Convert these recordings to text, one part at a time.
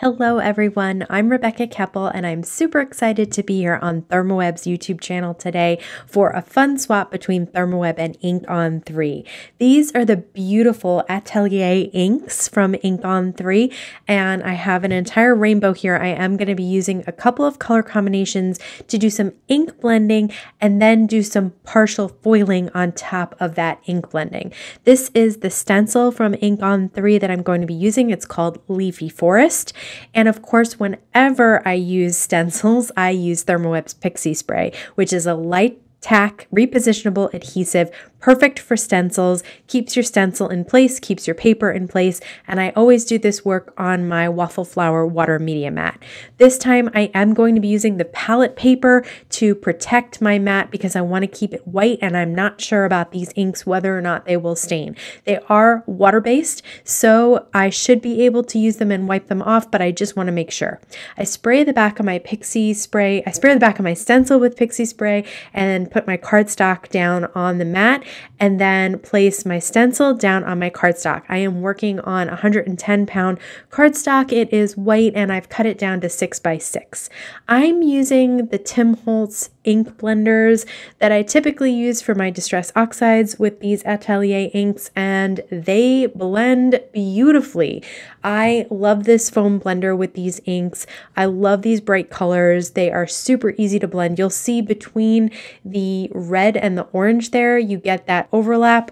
Hello everyone, I'm Rebecca Keppel and I'm super excited to be here on ThermOWeb's YouTube channel today for a fun swap between ThermOWeb and Inkon3. These are the beautiful Atelier inks from Inkon3 and I have an entire rainbow here. I am going to be using a couple of color combinations to do some ink blending and then do some partial foiling on top of that ink blending. This is the stencil from Inkon3 that I'm going to be using. It's called Leafy Forest. And of course, whenever I use stencils, I use ThermOWeb's Pixie Spray, which is a light tack, repositionable adhesive, perfect for stencils, keeps your stencil in place, keeps your paper in place, and I always do this work on my waffle flower water media mat. This time I am going to be using the palette paper to protect my mat because I want to keep it white and I'm not sure about these inks whether or not they will stain. They are water-based, so I should be able to use them and wipe them off, but I just want to make sure. I spray the back of my Pixie Spray, I spray the back of my stencil with Pixie Spray and put my cardstock down on the mat and then place my stencil down on my cardstock. I am working on 110-pound cardstock. It is white and I've cut it down to 6x6. I'm using the Tim Holtz ink blenders that I typically use for my distress oxides with these Atelier inks, and they blend beautifully. I love this foam blender with these inks. I love these bright colors. They are super easy to blend. You'll see between the red and the orange there, you get that overlap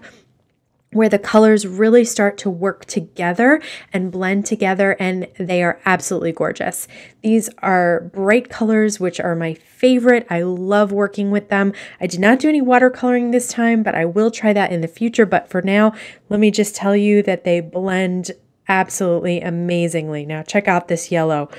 where the colors really start to work together and blend together, and they are absolutely gorgeous. These are bright colors, which are my favorite. I love working with them. I did not do any watercoloring this time, but I will try that in the future. But for now, let me just tell you that they blend absolutely amazingly. Now check out this yellow.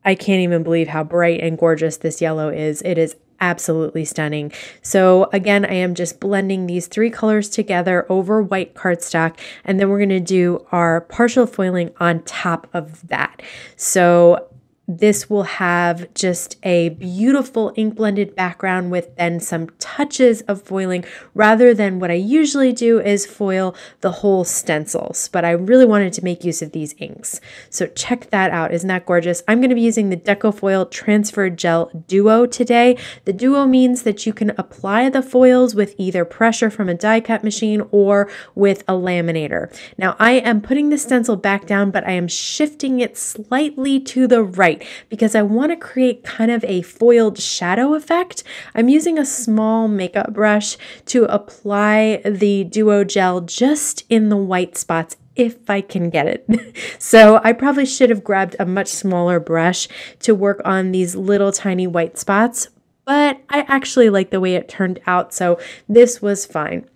I can't even believe how bright and gorgeous this yellow is. It is absolutely stunning. So again, I am just blending these three colors together over white cardstock, and then we're going to do our partial foiling on top of that. So this will have just a beautiful ink blended background with then some touches of foiling rather than what I usually do is foil the whole stencils. But I really wanted to make use of these inks. So check that out. Isn't that gorgeous? I'm going to be using the Deco Foil Transfer Gel Duo today. The Duo means that you can apply the foils with either pressure from a die cut machine or with a laminator. Now I am putting the stencil back down, but I am shifting it slightly to the right because I want to create kind of a foiled shadow effect. I'm using a small makeup brush to apply the Duo Gel just in the white spots if I can get it. So I probably should have grabbed a much smaller brush to work on these little tiny white spots, but I actually like the way it turned out, so this was fine.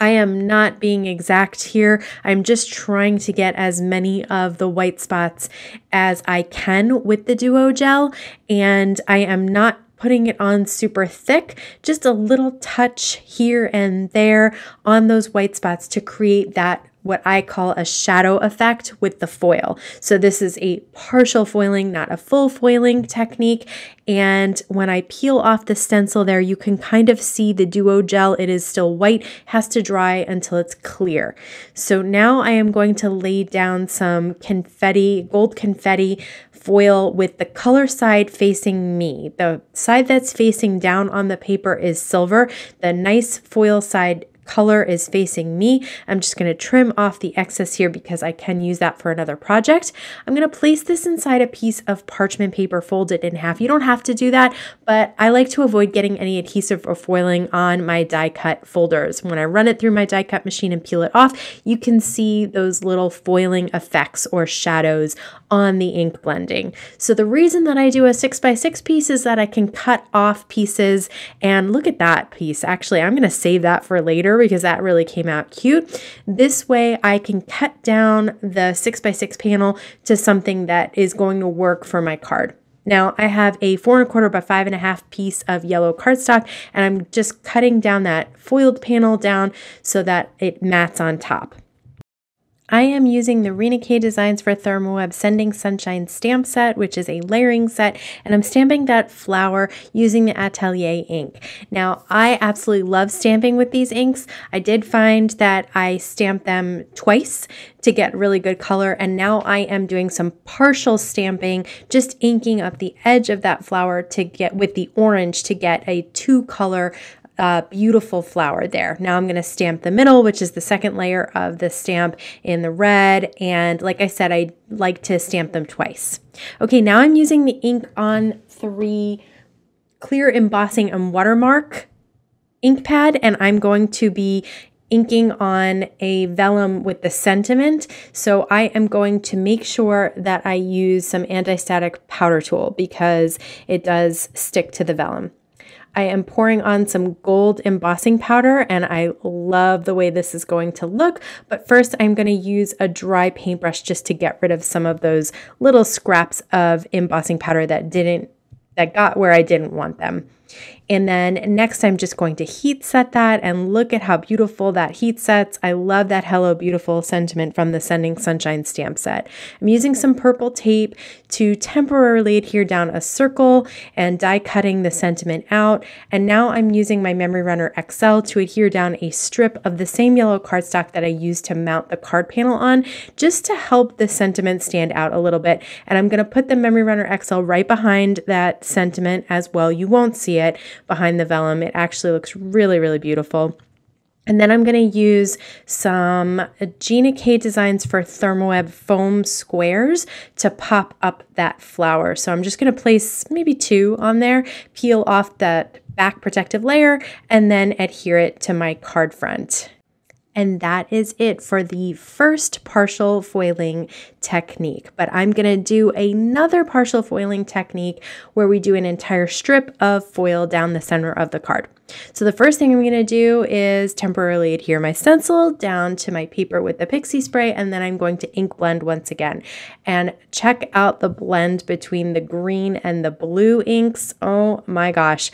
I am not being exact here. I'm just trying to get as many of the white spots as I can with the Duo Gel, and I am not putting it on super thick, just a little touch here and there on those white spots to create that what I call a shadow effect with the foil. So this is a partial foiling, not a full foiling technique. And when I peel off the stencil there, you can kind of see the Duo Gel. It is still white, has to dry until it's clear. So now I am going to lay down some confetti, gold confetti foil with the color side facing me. The side that's facing down on the paper is silver. The nice foil side color is facing me. I'm just going to trim off the excess here because I can use that for another project. I'm going to place this inside a piece of parchment paper folded in half. You don't have to do that, but I like to avoid getting any adhesive or foiling on my die cut folders. When I run it through my die cut machine and peel it off, you can see those little foiling effects or shadows on the ink blending. So the reason that I do a 6x6 piece is that I can cut off pieces, and look at that piece. Actually, I'm going to save that for later because that really came out cute. This way I can cut down the 6x6 panel to something that is going to work for my card. Now I have a 4 1/4 by 5 1/2 piece of yellow cardstock, and I'm just cutting down that foiled panel down so that it mats on top. I am using the Rina K Designs for ThermOWeb Sending Sunshine stamp set, which is a layering set, and I'm stamping that flower using the Atelier ink. Now, I absolutely love stamping with these inks. I did find that I stamped them twice to get really good color, and now I am doing some partial stamping, just inking up the edge of that flower to get with the orange to get a two-color beautiful flower there. Now I'm going to stamp the middle, which is the second layer of the stamp, in the red, and like I said, I like to stamp them twice. Okay, now I'm using the Inkon3 clear embossing and watermark ink pad, and I'm going to be inking on a vellum with the sentiment. So I am going to make sure that I use some anti-static powder tool because it does stick to the vellum. I am pouring on some gold embossing powder, and I love the way this is going to look. But first, I'm going to use a dry paintbrush just to get rid of some of those little scraps of embossing powder that got where I didn't want them. And then next, I'm just going to heat set that, and look at how beautiful that heat sets. I love that Hello Beautiful sentiment from the Sending Sunshine stamp set. I'm using some purple tape to temporarily adhere down a circle and die cutting the sentiment out. And now I'm using my Memory Runner XL to adhere down a strip of the same yellow cardstock that I used to mount the card panel on, just to help the sentiment stand out a little bit. And I'm going to put the Memory Runner XL right behind that sentiment as well. You won't see it behind the vellum. It actually looks really, really beautiful. And then I'm going to use some Gina K Designs for ThermOWeb foam squares to pop up that flower. So I'm just going to place maybe 2 on there, peel off that back protective layer, and then adhere it to my card front. And that is it for the first partial foiling technique. But I'm going to do another partial foiling technique where we do an entire strip of foil down the center of the card. So the first thing I'm going to do is temporarily adhere my stencil down to my paper with the Pixie Spray, and then I'm going to ink blend once again. And check out the blend between the green and the blue inks. Oh my gosh.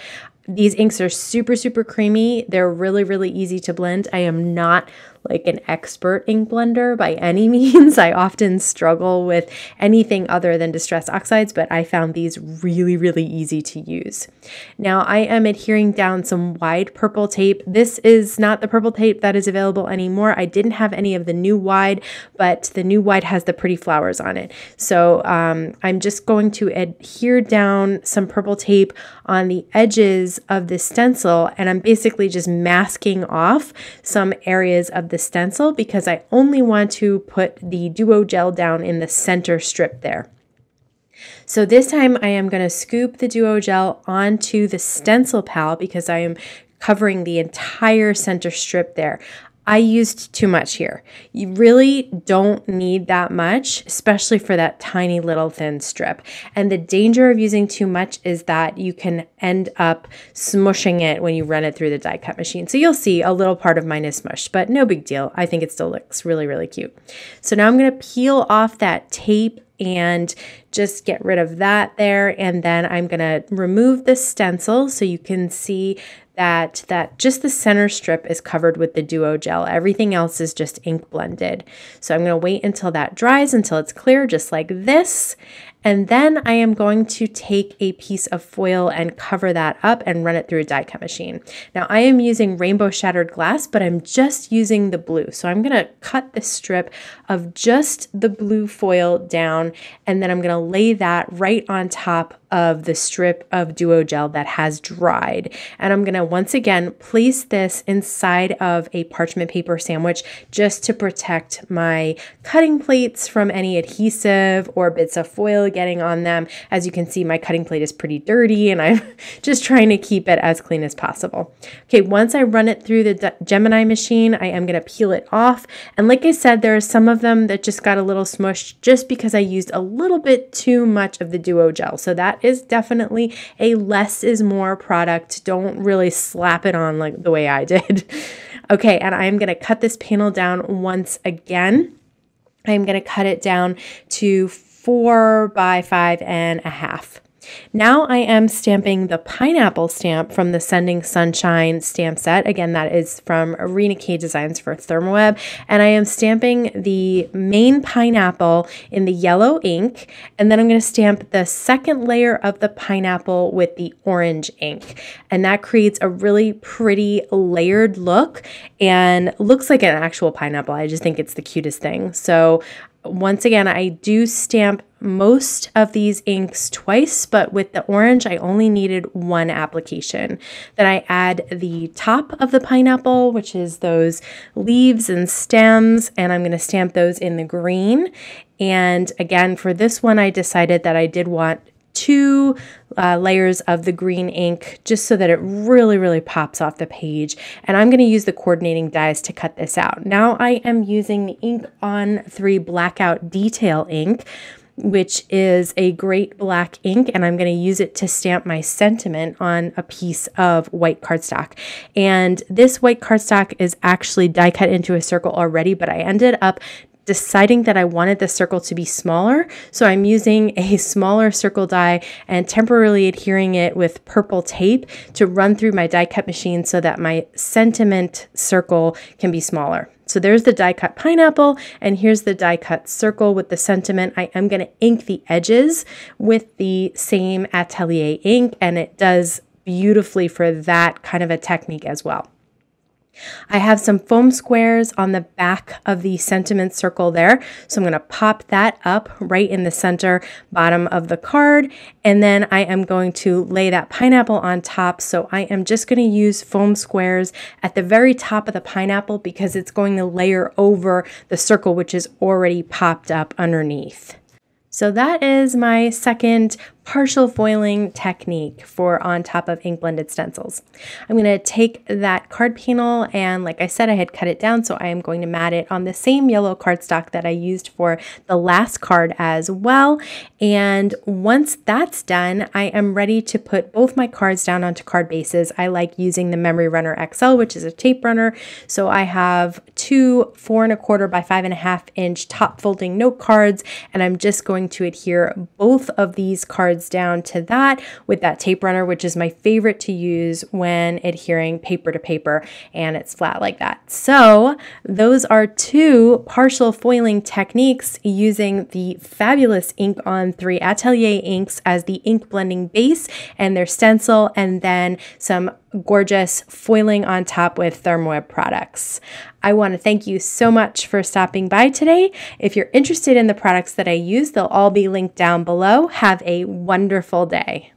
These inks are super, super creamy. They're really, really easy to blend. I am not like an expert ink blender by any means. I often struggle with anything other than distress oxides, but I found these really, really easy to use. Now I am adhering down some wide purple tape. This is not the purple tape that is available anymore. I didn't have any of the new wide, but the new wide has the pretty flowers on it. So I'm just going to adhere down some purple tape on the edges of the stencil, and I'm basically just masking off some areas of the stencil because I only want to put the duo gel down in the center strip there. So this time I am going to scoop the duo gel onto the stencil pal because I am covering the entire center strip there. I used too much here. You really don't need that much, especially for that tiny little thin strip. And the danger of using too much is that you can end up smushing it when you run it through the die cut machine. So you'll see a little part of mine is smushed, but no big deal. I think it still looks really, really cute. So now I'm going to peel off that tape and just get rid of that there. And then I'm going to remove the stencil so you can see that just the center strip is covered with the duo gel. Everything else is just ink blended. So I'm going to wait until that dries, until it's clear, just like this. And then I am going to take a piece of foil and cover that up and run it through a die cut machine. Now I am using rainbow shattered glass, but I'm just using the blue. So I'm going to cut the strip of just the blue foil down, and then I'm going to lay that right on top of the strip of duo gel that has dried. And I'm going to once again place this inside of a parchment paper sandwich just to protect my cutting plates from any adhesive or bits of foil getting on them. As you can see, my cutting plate is pretty dirty and I'm just trying to keep it as clean as possible. Okay, once I run it through the Gemini machine, I am going to peel it off. And like I said, there are some of them that just got a little smushed just because I used a little bit too much of the duo gel. So that is definitely a less is more product. Don't really slap it on like the way I did. Okay, and I'm going to cut this panel down once again. I'm going to cut it down to 4 by 5.5. Now I am stamping the pineapple stamp from the Sending Sunshine stamp set. Again, that is from Rina Designs for ThermOWeb. And I am stamping the main pineapple in the yellow ink. And then I'm going to stamp the second layer of the pineapple with the orange ink. And that creates a really pretty layered look and looks like an actual pineapple. I just think it's the cutest thing. So once again, I do stamp most of these inks twice, but with the orange, I only needed one application. Then I add the top of the pineapple, which is those leaves and stems, and I'm going to stamp those in the green. And again, for this one, I decided that I did want two layers of the green ink just so that it really pops off the page. And I'm going to use the coordinating dies to cut this out. Now I am using the Inkon3 Blackout Detail ink, which is a great black ink, and I'm going to use it to stamp my sentiment on a piece of white cardstock. And this white cardstock is actually die cut into a circle already, but I ended up deciding that I wanted the circle to be smaller. So I'm using a smaller circle die and temporarily adhering it with purple tape to run through my die cut machine so that my sentiment circle can be smaller. So there's the die cut pineapple, and here's the die cut circle with the sentiment. I am going to ink the edges with the same Atelier ink, and it does beautifully for that kind of a technique as well. I have some foam squares on the back of the sentiment circle there. So I'm going to pop that up right in the center bottom of the card. And then I am going to lay that pineapple on top. So I am just going to use foam squares at the very top of the pineapple because it's going to layer over the circle, which is already popped up underneath. So that is my second partial foiling technique for on top of ink blended stencils. I'm going to take that card panel, and like I said, I had cut it down, so I am going to mat it on the same yellow cardstock that I used for the last card as well. And once that's done, I am ready to put both my cards down onto card bases. I like using the Memory Runner XL, which is a tape runner. So I have two 4 1/4 by 5.5 inch top folding note cards, and I'm just going to adhere both of these cards down to that with that tape runner, which is my favorite to use when adhering paper to paper and it's flat like that. So those are two partial foiling techniques using the fabulous Inkon3 Atelier inks as the ink blending base and their stencil, and then some gorgeous foiling on top with ThermOWeb products. I want to thank you so much for stopping by today. If you're interested in the products that I use, they'll all be linked down below. Have a wonderful day.